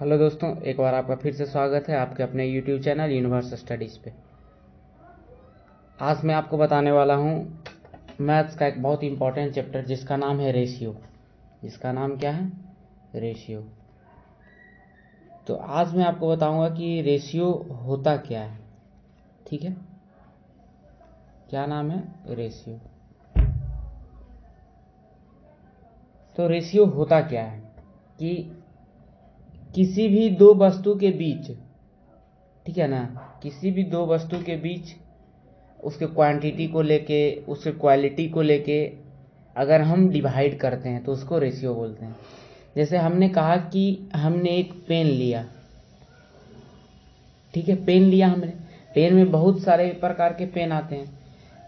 Hello दोस्तों, एक बार आपका फिर से स्वागत है आपके अपने YouTube चैनल यूनिवर्स स्टडीज़ पे। आज मैं आपको बताने वाला हूँ मैथ्स का एक बहुत ही इम्पोर्टेंट चैप्टर जिसका नाम है रेशियो। जिसका नाम क्या है? रेशियो। तो आज मैं आपको बताऊंगा कि रेशियो होता क्या है। ठीक है, क्या नाम है? रेशियो। तो रेशियो होता क्या है कि किसी भी दो वस्तु के बीच, ठीक है ना, किसी भी दो वस्तु के बीच उसके क्वांटिटी को लेके, उसके क्वालिटी को लेके अगर हम डिवाइड करते हैं तो उसको रेशियो बोलते हैं। जैसे हमने कहा कि हमने एक पेन लिया, ठीक है, पेन लिया हमने। पेन में बहुत सारे प्रकार के पेन आते हैं।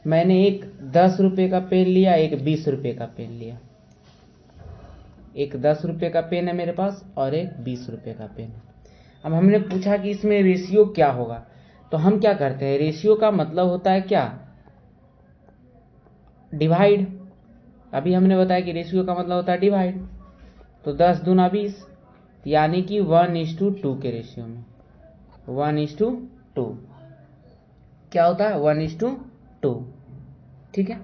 मैंने एक 10 रुपये का पेन लिया, एक 20 रुपये का पेन लिया। एक 10 रुपये का पेन है मेरे पास और एक 20 रुपये का पेन है। अब हमने पूछा कि इसमें रेशियो क्या होगा, तो हम क्या करते हैं, रेशियो का मतलब होता है क्या? डिवाइड। अभी हमने बताया कि रेशियो का मतलब होता है डिवाइड। तो 10 दूना 20, यानी कि 1:2 के रेशियो में 1:2 क्या होता है? 1:2। ठीक है,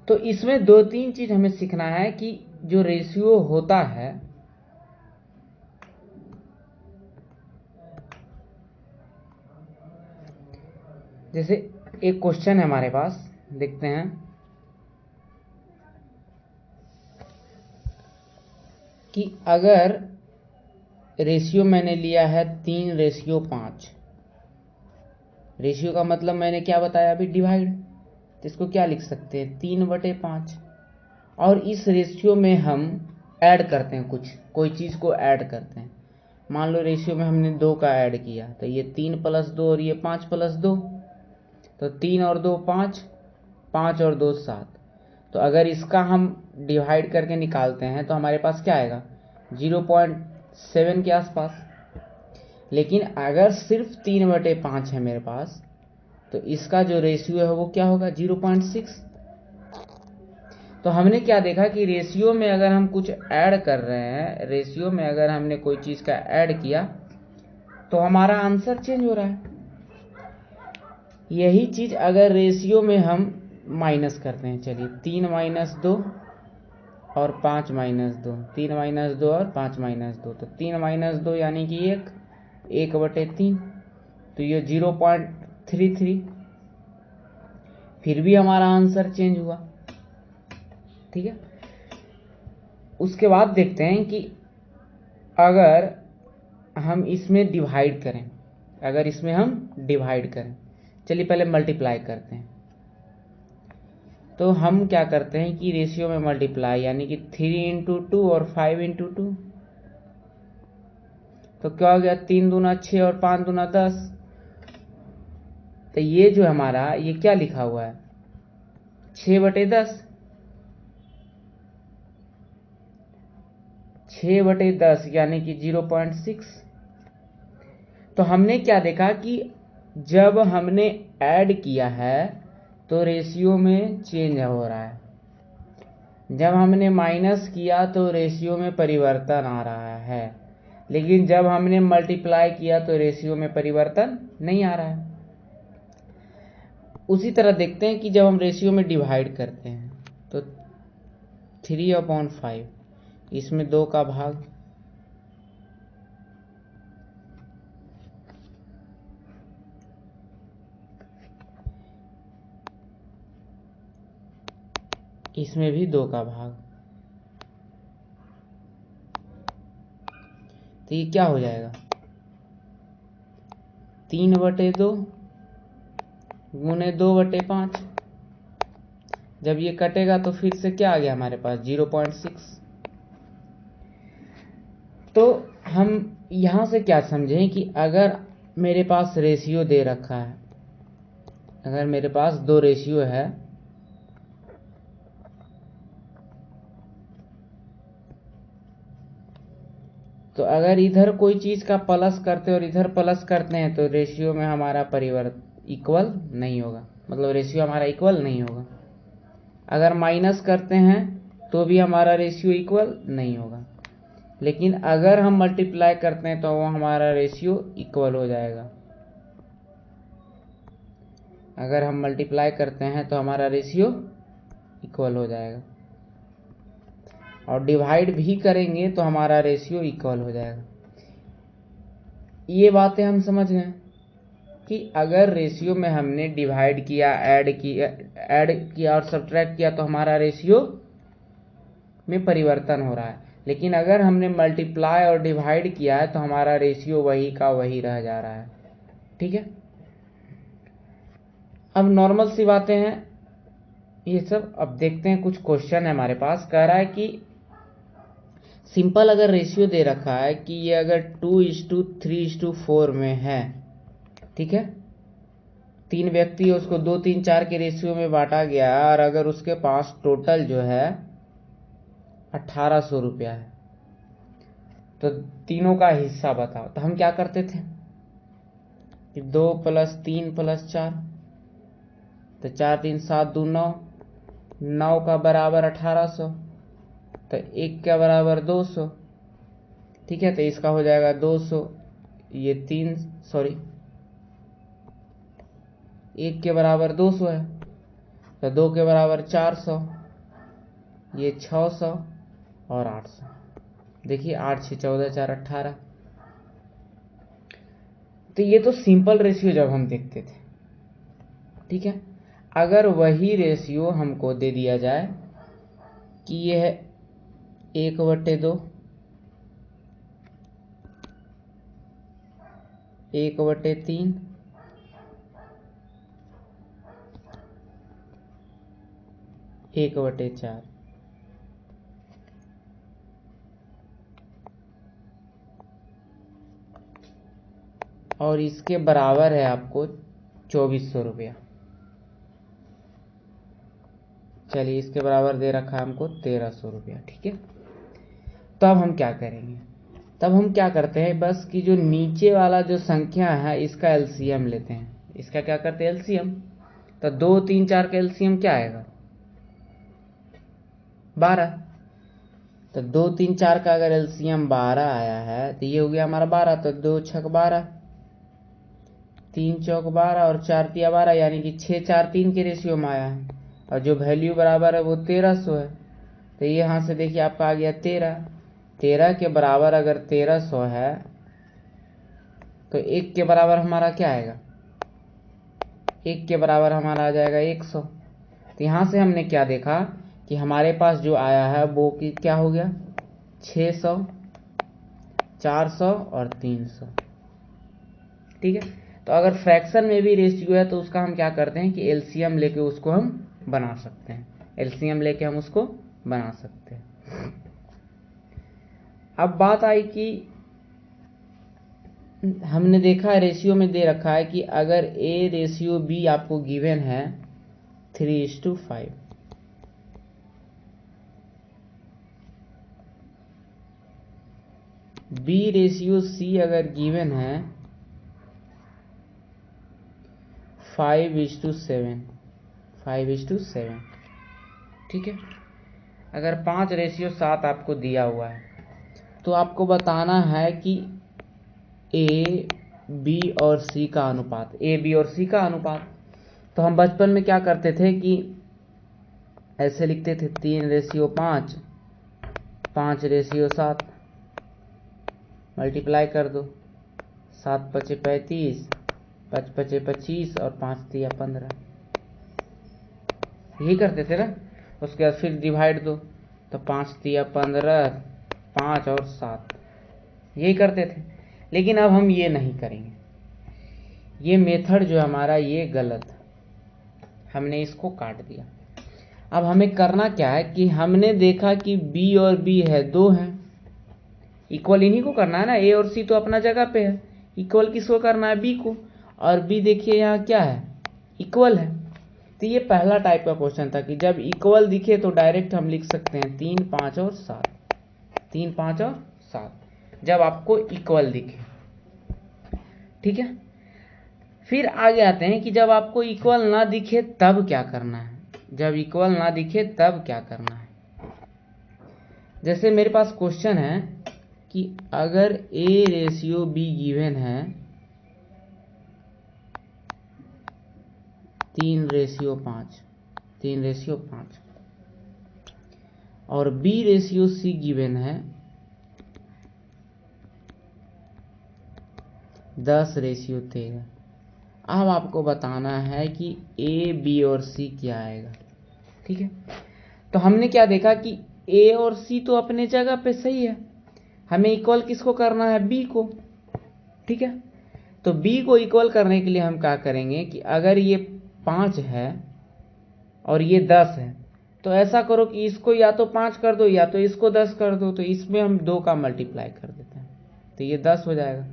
तो इसमें दो तीन चीज हमें सीखना है कि जो रेशियो होता है, जैसे एक क्वेश्चन है हमारे पास, देखते हैं कि अगर रेशियो मैंने लिया है 3:5। रेशियो का मतलब मैंने क्या बताया अभी? डिवाइड। तो इसको क्या लिख सकते हैं? 3/5। और इस रेशियो में हम ऐड करते हैं, कोई चीज़ को ऐड करते हैं। मान लो रेशियो में हमने 2 का ऐड किया, तो ये 3 + 2 और ये 5 + 2, तो 3 और 2 5, 5 और 2 7। तो अगर इसका हम डिवाइड करके निकालते हैं तो हमारे पास क्या आएगा? 0.7 के आसपास। लेकिन अगर सिर्फ 3/5 है मेरे पास, तो इसका जो रेशियो है वो क्या होगा? 0.6। तो हमने क्या देखा कि रेशियो में अगर हम कुछ ऐड कर रहे हैं, रेशियो में अगर हमने कोई चीज़ का ऐड किया तो हमारा आंसर चेंज हो रहा है। यही चीज़ अगर रेशियो में हम माइनस करते हैं, चलिए 3 - 2 और 5 - 2, 3 - 2 और 5 - 2, तो 3 - 2 यानी कि 1/3, तो ये 0.33। फिर भी हमारा आंसर चेंज हुआ। ठीक है, उसके बाद देखते हैं कि अगर हम इसमें डिवाइड करें, अगर इसमें हम डिवाइड करें, चलिए पहले मल्टीप्लाई करते हैं। तो हम क्या करते हैं कि रेशियो में मल्टीप्लाई, यानी कि 3 × 2 और 5 × 2, तो क्या हो गया? 3 दूना 6 और 5 दूना 10। तो ये जो हमारा, ये क्या लिखा हुआ है? 6/10। 6/10 यानी कि 0.6। तो हमने क्या देखा कि जब हमने ऐड किया है तो रेशियो में चेंज हो रहा है, जब हमने माइनस किया तो रेशियो में परिवर्तन आ रहा है, लेकिन जब हमने मल्टीप्लाई किया तो रेशियो में परिवर्तन नहीं आ रहा है। उसी तरह देखते हैं कि जब हम रेशियो में डिवाइड करते हैं तो 3/5, इसमें 2 का भाग, इसमें भी 2 का भाग, तो ये क्या हो जाएगा? 3/2 गुने 2/5। जब ये कटेगा तो फिर से क्या आ गया हमारे पास? 0.6। तो हम यहाँ से क्या समझें कि अगर मेरे पास रेशियो दे रखा है, अगर मेरे पास 2 रेशियो है, तो अगर इधर कोई चीज़ का प्लस करते और इधर प्लस करते हैं तो रेशियो में हमारा परिवर्तन इक्वल नहीं होगा, मतलब रेशियो हमारा इक्वल नहीं होगा। अगर माइनस करते हैं तो भी हमारा रेशियो इक्वल नहीं होगा। लेकिन अगर हम मल्टीप्लाई करते हैं तो वो हमारा रेशियो इक्वल हो जाएगा। अगर हम मल्टीप्लाई करते हैं तो हमारा रेशियो इक्वल हो जाएगा, और डिवाइड भी करेंगे तो हमारा रेशियो इक्वल हो जाएगा। ये बातें हम समझ गए कि अगर रेशियो में हमने डिवाइड किया, ऐड किया और सब्ट्रैक्ट किया तो हमारा रेशियो में परिवर्तन हो रहा है, लेकिन अगर हमने मल्टीप्लाई और डिवाइड किया है तो हमारा रेशियो वही का वही रह जा रहा है। ठीक है, अब नॉर्मल सी बातें हैं ये सब। अब देखते हैं, कुछ क्वेश्चन है हमारे पास। कह रहा है कि सिंपल अगर रेशियो दे रखा है कि ये अगर 2:3:4 में है, ठीक है, 3 व्यक्ति उसको 2, 3, 4 के रेशियो में बांटा गया, और अगर उसके पास टोटल जो है 1800 रुपया है, तो तीनों का हिस्सा बताओ। तो हम क्या करते थे कि 2 + 3 + 4, तो 4 3 7 2 9, 9 का बराबर 1800, तो 1 के बराबर 200। ठीक है, तो इसका हो जाएगा 200, ये 1 के बराबर 200 है, तो 2 के बराबर 400, ये 600 और 800। देखिए 8 6 14 4 18। तो ये तो सिंपल रेशियो जब हम देखते थे। ठीक है, अगर वही रेशियो हमको दे दिया जाए कि ये है 1/2, 1/3, 1/4, और इसके बराबर है आपको 2400 रुपया। चलिए, इसके बराबर दे रखा है हमको 1300 रुपया। ठीक है, तो अब हम क्या करेंगे? तब हम क्या करते हैं, बस कि जो नीचे वाला जो संख्या है इसका एलसीएम लेते हैं। इसका क्या करते हैं? एलसीएम। तो 2 3 4 का एलसीएम क्या आएगा? 12। तो 2 3 4 का अगर एलसीएम 12 आया है तो ये हो गया हमारा 12। तो 2 6 12, 3 चौक 12 और 4 तिया 12, यानी कि 6 4 3 के रेशियो में आया है, और जो वैल्यू बराबर है वो 1300 है। तो ये यहाँ से देखिए आपका आ गया 13। 13 के बराबर अगर 1300 है तो 1 के बराबर हमारा क्या आएगा? 1 के बराबर हमारा आ जाएगा 100। तो यहाँ से हमने क्या देखा कि हमारे पास जो आया है वो क्या हो गया? 600, 400 और 300। ठीक है, तो अगर फ्रैक्शन में भी रेशियो है तो उसका हम क्या करते हैं कि एलसीएम लेके उसको हम बना सकते हैं। एलसीएम लेके हम उसको बना सकते हैं। अब बात आई कि हमने देखा है रेशियो में दे रखा है कि अगर ए रेशियो बी आपको गिवन है 3:5, बी रेशियो सी अगर गिवन है 5:7, 5:7। ठीक है, अगर 5:7 आपको दिया हुआ है तो आपको बताना है कि ए बी और सी का अनुपात, ए बी और सी का अनुपात। तो हम बचपन में क्या करते थे कि ऐसे लिखते थे 3:5, 5:7, मल्टीप्लाई कर दो, 7 5 35, 5 5 25 और 5 3 15। यही करते थे ना। उसके बाद फिर डिवाइड दो, तो 5 3 15, 5 और 7, यही करते थे। लेकिन अब हम ये नहीं करेंगे। ये मेथड जो हमारा ये गलत है, हमने इसको काट दिया। अब हमें करना क्या है कि हमने देखा कि बी और बी है, 2 हैं, इक्वल इन्हीं को करना है ना। ए और सी तो अपना जगह पे है, इक्वल किसको करना है? बी को। और बी देखिए यहाँ क्या है? इक्वल है। तो ये पहला टाइप का क्वेश्चन था कि जब इक्वल दिखे तो डायरेक्ट हम लिख सकते हैं 3 5 और 7, 3 5 और 7 जब आपको इक्वल दिखे। ठीक है, फिर आगे आते हैं कि जब आपको इक्वल ना दिखे तब क्या करना है। जब इक्वल ना दिखे तब क्या करना है? जैसे मेरे पास क्वेश्चन है कि अगर A रेशियो B गिवन है 3:5 और B रेशियो C गिवन है 10:13। अब आपको बताना है कि A, B और C क्या आएगा। ठीक है, तो हमने क्या देखा कि A और C तो अपने जगह पे सही है, हमें इक्वल किसको करना है, B को। ठीक है, तो B को इक्वल करने के लिए हम क्या करेंगे कि अगर ये 5 है और ये 10 है, तो ऐसा करो कि इसको या तो 5 कर दो या तो इसको 10 कर दो, तो इसमें हम 2 का मल्टीप्लाई कर देते हैं, तो ये 10 हो जाएगा।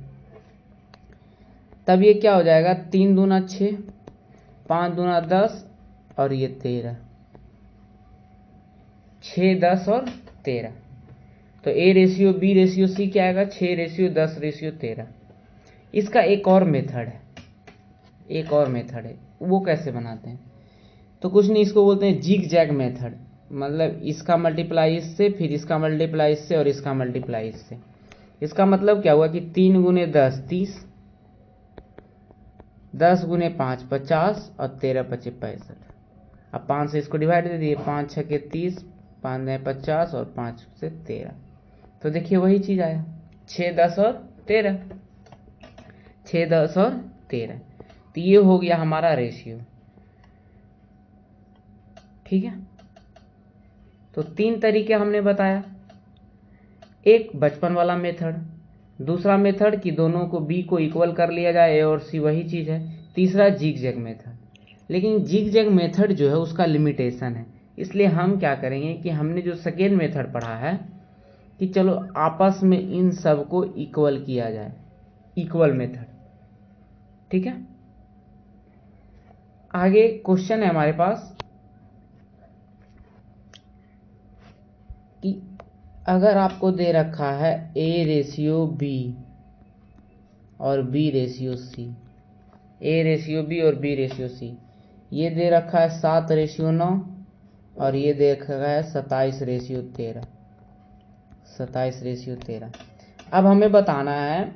तब ये क्या हो जाएगा, 3 दूना 6, 5 दूना 10 और ये 13, 6, 10 और 13। तो A ratio B ratio C क्या आएगा, 6:10:13। इसका एक और मेथड है, वो कैसे बनाते हैं, तो कुछ नहीं, इसको बोलते हैं जिग जैग मेथड। मतलब इसका मल्टीप्लाई इससे, फिर इसका मल्टीप्लाई इससे और इसका मल्टीप्लाई इससे। इसका मतलब क्या हुआ कि 3 गुने 10 30, 10 गुने 5 50 और 13 पचे 65। अब 5 से इसको डिवाइड दे दिए, 5 6 के 30, 5 9 50 और 5 से 13। तो देखिए वही चीज आया, 6 10 और 13, 6 10 और 13। तो ये हो गया हमारा रेशियो। ठीक है, तो 3 तरीके हमने बताया, एक बचपन वाला मेथड, दूसरा मेथड कि दोनों को B को इक्वल कर लिया जाए, A और C वही चीज है, तीसरा जिग जैग मेथड। लेकिन जिग जैग मेथड जो है उसका लिमिटेशन है, इसलिए हम क्या करेंगे कि हमने जो सेकेंड मेथड पढ़ा है कि चलो आपस में इन सब को इक्वल किया जाए, इक्वल मेथड। ठीक है, आगे क्वेश्चन है हमारे पास कि अगर आपको दे रखा है A रेशियो B और B ratio C, A ratio B और B रेशियो C, ये दे रखा है 7:9 और ये दे रखा है 27:13, 27:13। अब हमें बताना है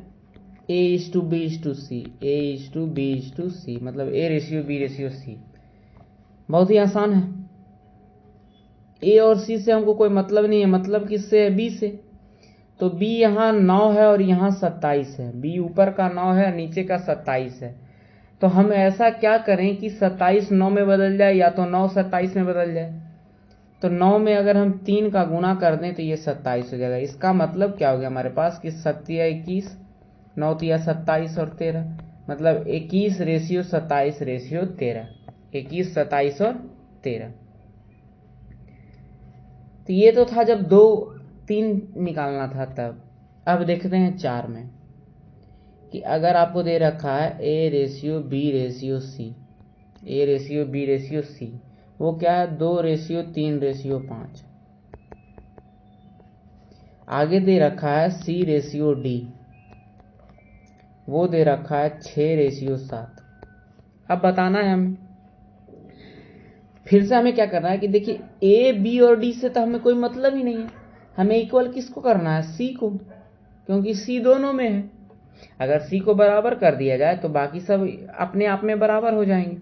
A:B:C, A:B:C, मतलब A ratio B ratio C। बहुत ही आसान है, A और C से हमको कोई मतलब नहीं है, मतलब किससे है, B से। तो B यहाँ 9 है और यहाँ 27 है, B ऊपर का 9 है और नीचे का 27 है। तो हम ऐसा क्या करें कि 27 9 में बदल जाए या तो 9 27 में बदल जाए। तो 9 में अगर हम 3 का गुणा कर दें तो ये 27 हो जाएगा। इसका मतलब क्या हो गया हमारे पास कि 7 या 21, 9 या 27 और 13, मतलब 21:27:13, 21 27 और 13। तो ये तो था जब 2 3 निकालना था तब। अब देखते हैं 4 में कि अगर आपको दे रखा है A ratio B ratio C, A ratio B ratio C, वो क्या है, 2:3:5। आगे दे रखा है C रेशियो D, वो दे रखा है 6:7। अब बताना है हमें, फिर से हमें क्या करना है कि देखिए A B और D से तो हमें कोई मतलब ही नहीं है, हमें इक्वल किसको करना है, C को, क्योंकि C दोनों में है। अगर C को बराबर कर दिया जाए तो बाकी सब अपने आप में बराबर हो जाएंगे।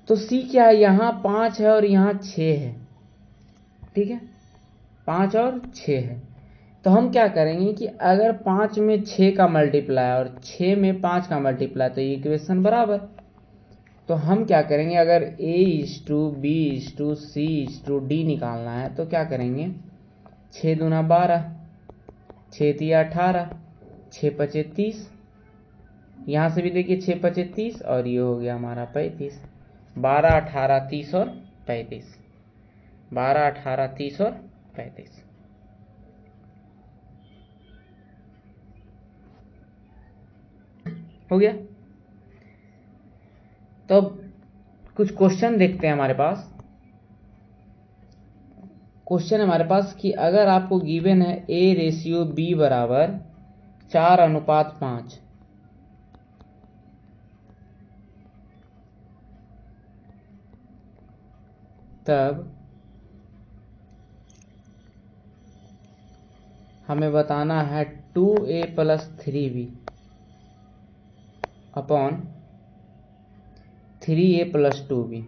तो C क्या है, यहाँ 5 है और यहाँ 6 है। ठीक है, 5 और 6 है। तो हम क्या करेंगे कि अगर 5 में 6 का मल्टीप्लाई और 6 में 5 का मल्टीप्लाई, तो ये इक्वेशन बराबर। तो हम क्या करेंगे, अगर A:B:C:D निकालना है तो क्या करेंगे, 6 दूना 12, 6 तिया 18, 6 पचे 30, यहाँ से भी देखिए 6 पचे 30 और ये हो गया हमारा 35, 12 18 30 और 35, 12 18 30 और 35। हो गया। तो अब कुछ क्वेश्चन देखते हैं हमारे पास। क्वेश्चन हमारे पास कि अगर आपको गिवन है A रेशियो B बराबर 4:5, तब हमें बताना है 2a plus 3b upon 3a plus 2b।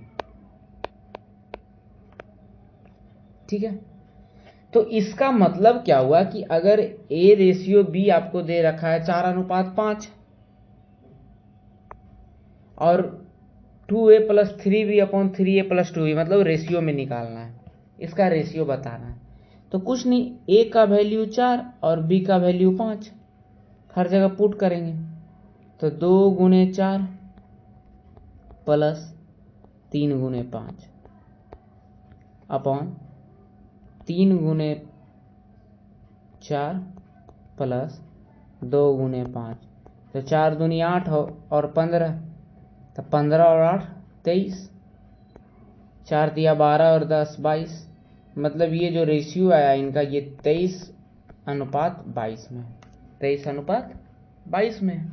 ठीक है, तो इसका मतलब क्या हुआ कि अगर a रेशियो b आपको दे रखा है 4:5 और 2a plus 3b upon 3a plus 2b, मतलब रेशियो में निकालना है, इसका रेशियो बताना है। तो कुछ नहीं, a का वैल्यू 4 और b का वैल्यू 5 हर जगह पुट करेंगे, तो 2 गुने 4 प्लस 3 गुने 5 अपॉन 3 गुने 4 प्लस 2 गुने 5, तो 4 दूनी 8 और 15, तो 15 और 8 23, 4 दिया 12 और 10 22, मतलब ये जो रेशियो आया इनका ये 23:22 में, 23:22 में।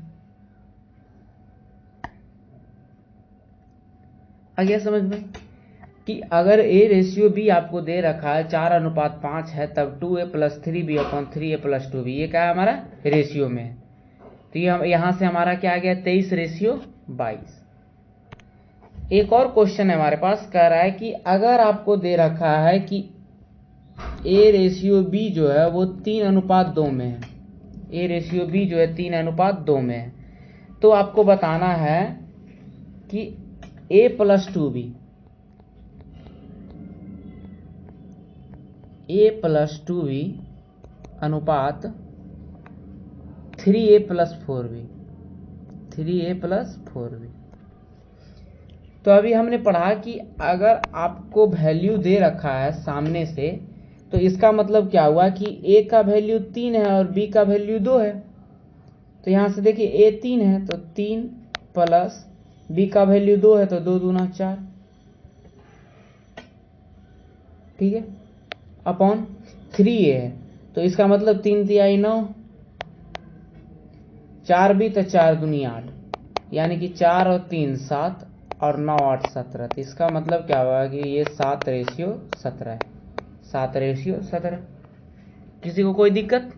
आ गया समझ में कि अगर a रेशियो b आपको दे रखा है 4:5 है, तब 2a plus 3b upon 3a plus 2b, ये क्या है हमारा रेशियो में है। तो ये यहां से हमारा क्या आ गया 23:22। एक और क्वेश्चन है हमारे पास, कह रहा है कि अगर आपको दे रखा है कि a रेशियो b जो है वो 3:2 में है, a रेशियो b जो है 3:2 में है, तो आपको बताना है कि a plus 2b, a plus 2b अनुपात 3a plus 4b, 3a plus 4b। तो अभी हमने पढ़ा कि अगर आपको वैल्यू दे रखा है सामने से, तो इसका मतलब क्या हुआ कि a का वैल्यू 3 है और b का वैल्यू 2 है। तो यहां से देखिए a 3 है तो 3 प्लस b का वैल्यू 2 है तो 2 दूना 4, ठीक है, अपॉन 3a है, तो इसका मतलब 3 तिहाई 9, 4b तो 4 दूनी 8, यानी कि 4 और 3 7 और 9 8 17, तो इसका मतलब क्या हुआ कि ये 7:17 है, 7:17। किसी को कोई दिक्कत?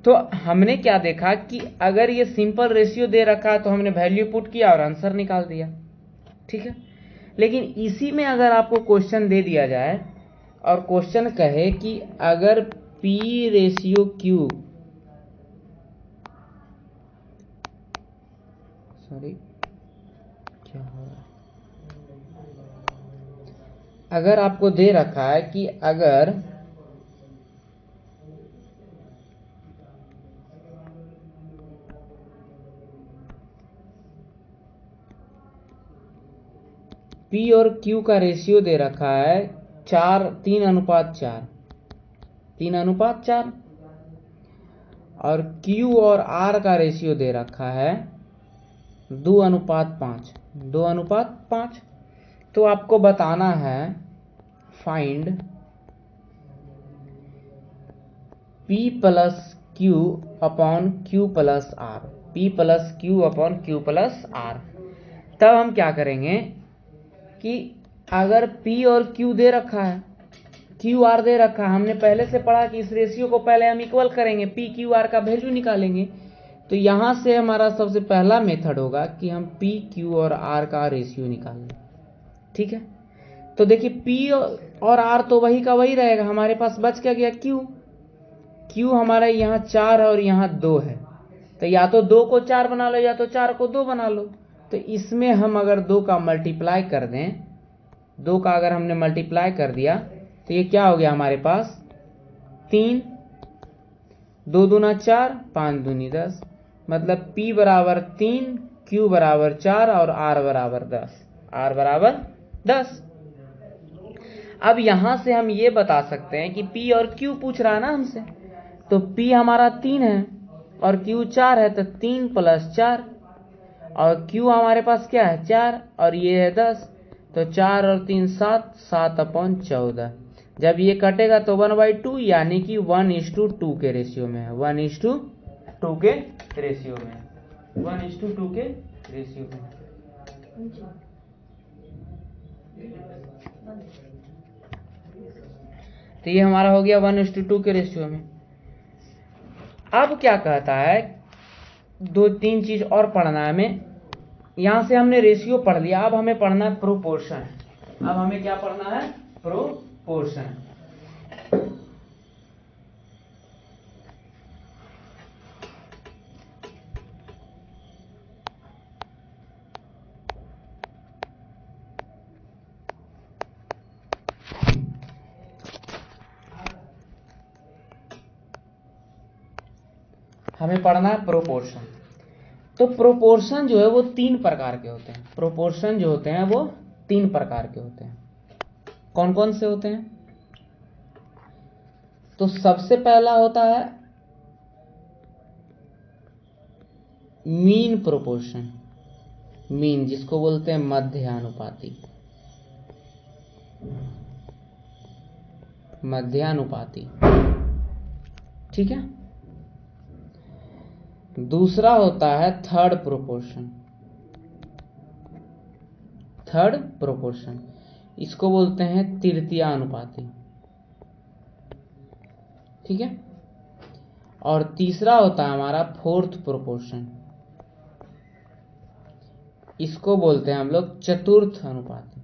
तो हमने क्या देखा कि अगर ये सिंपल रेशियो दे रखा है तो हमने वैल्यू पुट किया और आंसर निकाल दिया, ठीक है। लेकिन इसी में अगर आपको क्वेश्चन दे दिया जाए और क्वेश्चन कहे कि अगर P रेशियो Q, सॉरी क्या हो रहा है, अगर आपको दे रखा है कि अगर P और Q का रेशियो दे रखा है 3:4, 3:4, और Q और R का रेशियो दे रखा है 2:5, 2:5, तो आपको बताना है find P plus Q upon Q plus R, P plus Q upon Q plus R। तब हम क्या करेंगे कि अगर P और Q दे रखा है, Q R दे रखा है, हमने पहले से पढ़ा कि इस रेशियो को पहले हम इक्वल करेंगे, P Q R का वैल्यू निकालेंगे। तो यहां से हमारा सबसे पहला मेथड होगा कि हम P Q और R का रेशियो निकाल लें, ठीक है। तो देखिए P और R तो वही का वही रहेगा, हमारे पास बच क्या गया Q, Q हमारा यहाँ 4 है और यहाँ 2 है, तो या तो 2 को 4 बना लो या तो 4 को 2 बना लो। तो इसमें हम अगर 2 का मल्टीप्लाई कर दें, 2 का अगर हमने मल्टीप्लाई कर दिया तो ये क्या हो गया हमारे पास 3, 2 दूना 4, 5 दूनी 10, मतलब P बराबर 3, Q बराबर 4 और R बराबर 10, R बराबर 10। अब यहां से हम ये बता सकते हैं कि P और Q पूछ रहा है ना हमसे, तो P हमारा 3 है और Q 4 है, तो 3 प्लस 4, और Q हमारे पास क्या है 4 और ये है 10, तो 4 और 3 7, 7/14। जब ये कटेगा तो 1/2, यानी कि 1:2 के रेशियो में है, 1:2 के रेशियो में है, 1:2 के रेशियो में। तो ये हमारा हो गया 1:2 के रेशियो में। अब क्या कहता है, 2-3 चीज और पढ़ना है हमें। यहां से हमने रेशियो पढ़ लिया, अब हमें पढ़ना है प्रोपोर्शन। अब हमें क्या पढ़ना है, प्रोपोर्शन। हमें पढ़ना है प्रोपोर्शन। तो प्रोपोर्शन जो है वो 3 प्रकार के होते हैं। प्रोपोर्शन जो होते हैं वो 3 प्रकार के होते हैं। कौन कौन से होते हैं? तो सबसे पहला होता है मीन प्रोपोर्शन। मीन जिसको बोलते हैं मध्यानुपाती। मध्यानुपाती, ठीक है। दूसरा होता है थर्ड प्रोपोर्शन। थर्ड प्रोपोर्शन, इसको बोलते हैं तृतीयानुपाती, ठीक है। और तीसरा होता है हमारा फोर्थ प्रोपोर्शन, इसको बोलते हैं हम लोग चतुर्थ अनुपाती,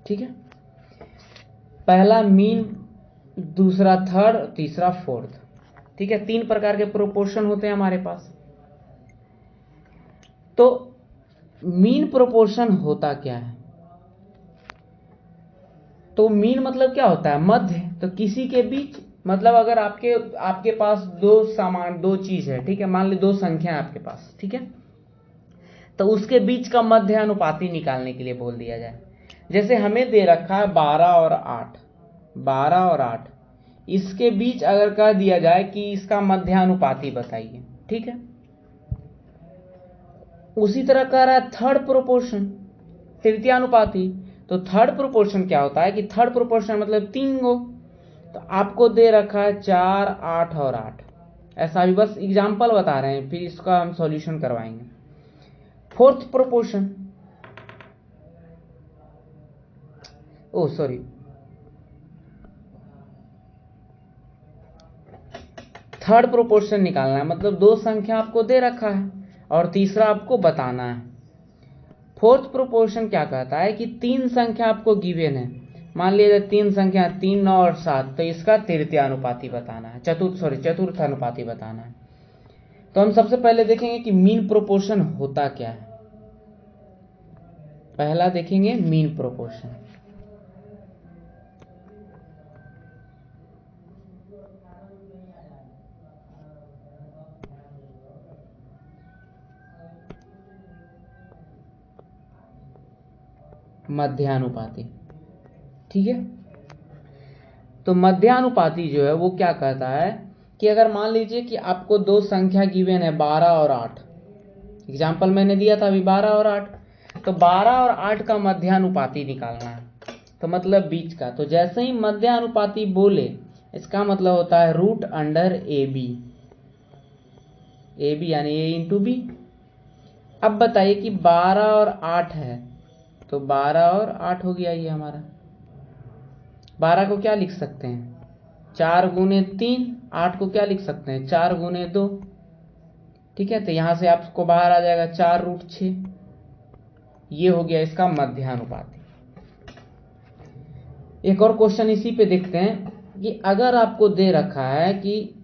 ठीक है। पहला मीन, दूसरा थर्ड, तीसरा फोर्थ, ठीक है। 3 प्रकार के प्रोपोर्शन होते हैं हमारे पास। तो मीन प्रोपोर्शन होता क्या है? तो मीन मतलब क्या होता है, मध्य। तो किसी के बीच, मतलब अगर आपके पास दो चीज है, ठीक है, मान ली 2 संख्या है आपके पास, ठीक है। तो उसके बीच का मध्य अनुपाती निकालने के लिए बोल दिया जाए। जैसे हमें दे रखा है 12 और 8, 12 और 8, इसके बीच अगर कह दिया जाए कि इसका मध्यानुपाती बताइए, ठीक है। उसी तरह कह रहा है थर्ड प्रोपोर्शन, तृतीयानुपाती। तो थर्ड प्रोपोर्शन क्या होता है कि थर्ड प्रोपोर्शन मतलब 3 गो। तो आपको दे रखा है 4, 8 और 8, ऐसा भी बस एग्जाम्पल बता रहे हैं, फिर इसका हम सॉल्यूशन करवाएंगे। Fourth proportion, sorry, third proportion निकालना है, मतलब 2 संख्या आपको दे रखा है और तीसरा आपको बताना है। फोर्थ प्रोपोर्शन क्या कहता है कि 3 संख्या आपको गिवन है, मान लीजिए 3 संख्या 3, 9 और 7, तो इसका तृतीयानुपाती बताना है, चतुर्थ अनुपाती बताना है। तो हम सबसे पहले देखेंगे कि मीन प्रोपोर्शन होता क्या है। पहला देखेंगे मीन प्रोपोर्शन। मध्यानुपाती, ठीक है। तो मध्यानुपाती जो है वो क्या कहता है कि अगर मान लीजिए कि आपको 2 संख्या गिवन है 12 और 8, एग्जाम्पल मैंने दिया था अभी 12 और 8, तो 12 और 8 का मध्यानुपाती निकालना है, तो मतलब बीच का। तो जैसे ही मध्यानुपाती बोले, इसका मतलब होता है root under A B, A B यानी ए इंटू बी। अब बताइए कि 12 और 8 है, तो 12 और 8 हो गया ये हमारा। 12 को क्या लिख सकते हैं, 4 गुने 3, 8 को क्या लिख सकते हैं, 4 गुने 2, ठीक है। तो यहां से आपको बाहर आ जाएगा 4√6, ये हो गया इसका मध्यानुपाती। एक और क्वेश्चन इसी पे देखते हैं कि अगर आपको दे रखा है कि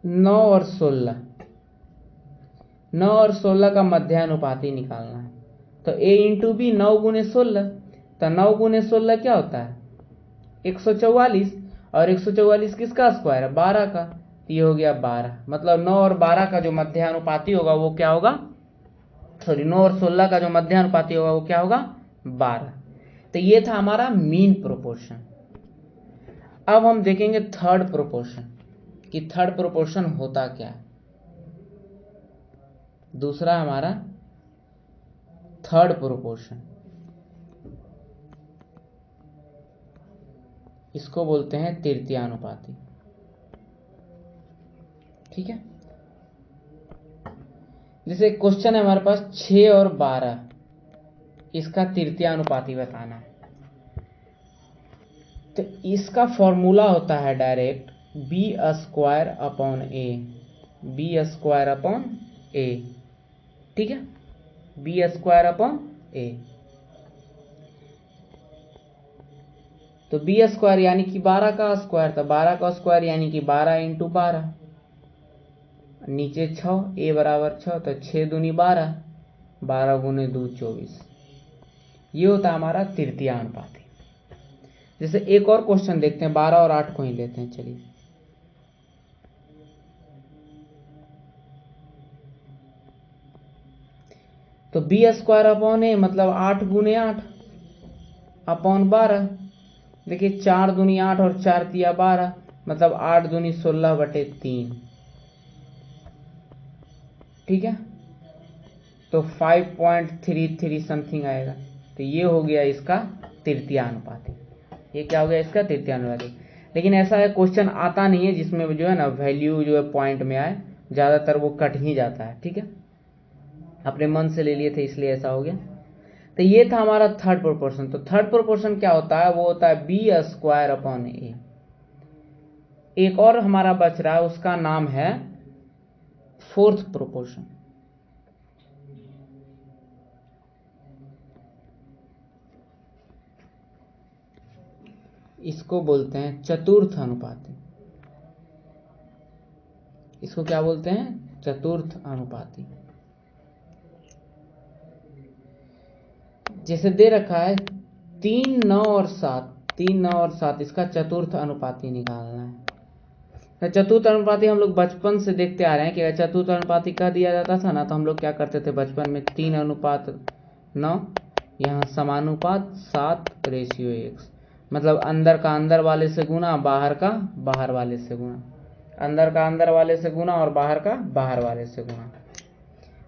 9 और 16, 9 और 16 का मध्यानुपाती निकालना है। तो a इंटू बी, 9 गुने 16, तो 9 गुने 16 क्या होता है 144, और 144 किसका स्क्वायर है, 12 का। तो ये हो गया 12, मतलब 9 और 12 का जो मध्यानुपाती होगा वो क्या होगा, 9 और 16 का जो मध्यानुपाती होगा वो क्या होगा, 12। तो ये था हमारा मीन प्रोपोर्शन। अब हम देखेंगे थर्ड प्रोपोर्शन, कि थर्ड प्रोपोर्शन होता क्या है। दूसरा हमारा थर्ड प्रोपोर्शन, इसको बोलते हैं तृतीयानुपाती, ठीक है। जैसे क्वेश्चन है हमारे पास 6 और 12, इसका तृतीय अनुपाती बताना है। तो इसका फॉर्मूला होता है डायरेक्ट बी स्क्वायर अपॉन ए, बी स्क्वायर अपॉन ए, ठीक है, बी स्क्वायर अपॉन ए। तो बी स्क्वायर यानी कि 12 का स्क्वायर, तो 12 का स्क्वायर यानी कि 12 इंटू 12, नीचे 6, ए बराबर 6, तो 6 दूनी 12, 12 गुने 2 24। ये होता है हमारा तृतीय अनुपाती। जैसे एक और क्वेश्चन देखते हैं, 12 और 8 को ही लेते हैं, चलिए। तो बी स्क्वायर अपॉन ए मतलब 8 गुने 8 अपॉन 12। देखिए 4 दूनी 8 और 4 तिया 12, मतलब 8 दूनी 16 बटे 3, ठीक है। तो 5.33 समथिंग आएगा। तो ये हो गया इसका तृतीय अनुपाती। ये क्या हो गया इसका तृतीय अनुपाती। लेकिन ऐसा है क्वेश्चन आता नहीं है जिसमें जो है ना वैल्यू जो है पॉइंट में आए, ज्यादातर वो कट ही जाता है, ठीक है। अपने मन से ले लिए थे इसलिए ऐसा हो गया। तो ये था हमारा थर्ड प्रोपोर्शन। तो थर्ड प्रोपोर्शन क्या होता है, वो होता है बी स्क्वायर अपॉन ए। एक और हमारा बच रहा है, उसका नाम है फोर्थ प्रोपोर्शन। इसको बोलते हैं चतुर्थ अनुपाती। इसको क्या बोलते हैं, चतुर्थ अनुपाती। जैसे दे रखा है 3, 9 और 7, 3, 9 और 7, इसका चतुर्थ अनुपाती निकालना है। तो चतुर्थ अनुपाती हम लोग बचपन से देखते आ रहे हैं कि चतुर्थ अनुपाती कह दिया जाता था ना, तो हम लोग क्या करते थे बचपन में, 3:9, यहाँ समानुपात 7:1, मतलब अंदर का अंदर वाले से गुना, बाहर का बाहर वाले से गुना, अंदर का अंदर वाले से गुना और बाहर का बाहर वाले से गुना।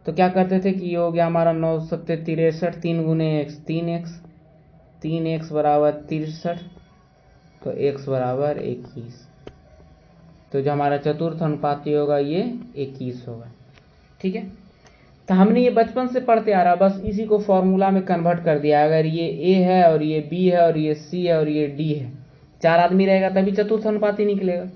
तो क्या करते थे कि ये हो गया हमारा 9 7 63, 3 गुने x 3x, 3x बराबर 63, तो x बराबर 21। तो जो हमारा चतुर्थ अनुपाती होगा ये 21 होगा, ठीक है। तो हमने ये बचपन से पढ़ते आ रहा, बस इसी को फॉर्मूला में कन्वर्ट कर दिया। अगर ये a है और ये b है और ये c है और ये d है, 4 आदमी रहेगा तभी चतुर्थ अनुपाती निकलेगा।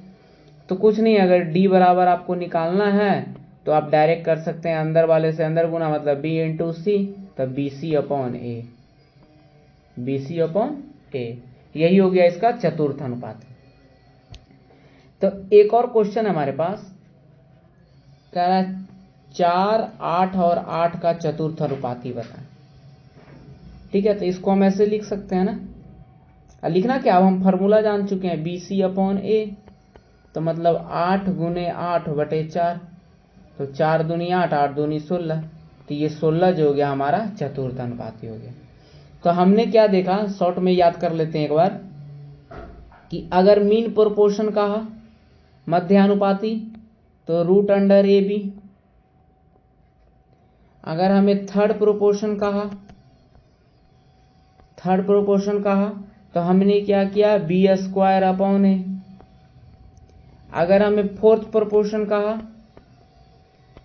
तो कुछ नहीं, अगर d बराबर आपको निकालना है तो आप डायरेक्ट कर सकते हैं, अंदर वाले से अंदर गुना, मतलब b इंटू सी, तब BC अपॉन ए, BC अपॉन ए। यही हो गया इसका चतुर्थ अनुपात। तो एक और क्वेश्चन हमारे पास कह रहा है 4, 8 और 8 का चतुर्थ अनुपाती बताएं, ठीक है। तो इसको हम ऐसे लिख सकते हैं ना, लिखना क्या, अब हम फार्मूला जान चुके हैं, BC अपॉन ए, तो मतलब 8 गुने 8 बटे 4, तो 4 दूनी 8, 8 दूनी 16, तो ये 16 जो हो गया हमारा चतुर्थ अनुपाती हो गया। तो हमने क्या देखा, शॉर्ट में याद कर लेते हैं एक बार, कि अगर मीन प्रोपोर्शन कहा मध्यानुपाती तो रूट अंडर ए बी। अगर हमें थर्ड प्रोपोर्शन कहा तो हमने क्या किया, बी स्क्वायर अपॉन ए। अगर हमें फोर्थ प्रोपोर्शन कहा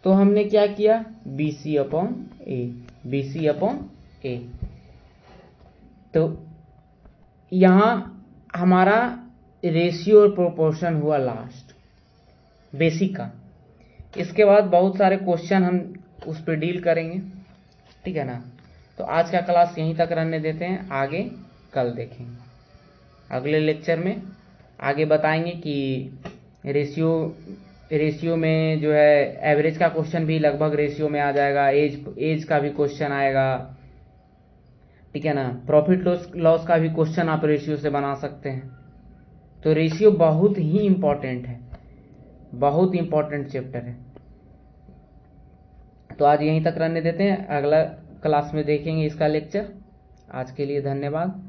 तो हमने क्या किया, BC अपॉन ए, BC अपॉन ए। तो यहां हमारा रेशियो और प्रोपोर्शन हुआ लास्ट, बेसिक का। इसके बाद बहुत सारे क्वेश्चन हम उस पर डील करेंगे, ठीक है ना। तो आज का क्लास यहीं तक रहने देते हैं, आगे कल देखेंगे। अगले लेक्चर में आगे बताएंगे कि रेशियो में जो है एवरेज का क्वेश्चन भी लगभग रेशियो में आ जाएगा, एज का भी क्वेश्चन आएगा, ठीक है ना। प्रॉफिट लॉस का भी क्वेश्चन आप रेशियो से बना सकते हैं। तो रेशियो बहुत ही इंपॉर्टेंट है, बहुत इंपॉर्टेंट चैप्टर है। तो आज यहीं तक रहने देते हैं, अगला क्लास में देखेंगे इसका लेक्चर। आज के लिए धन्यवाद।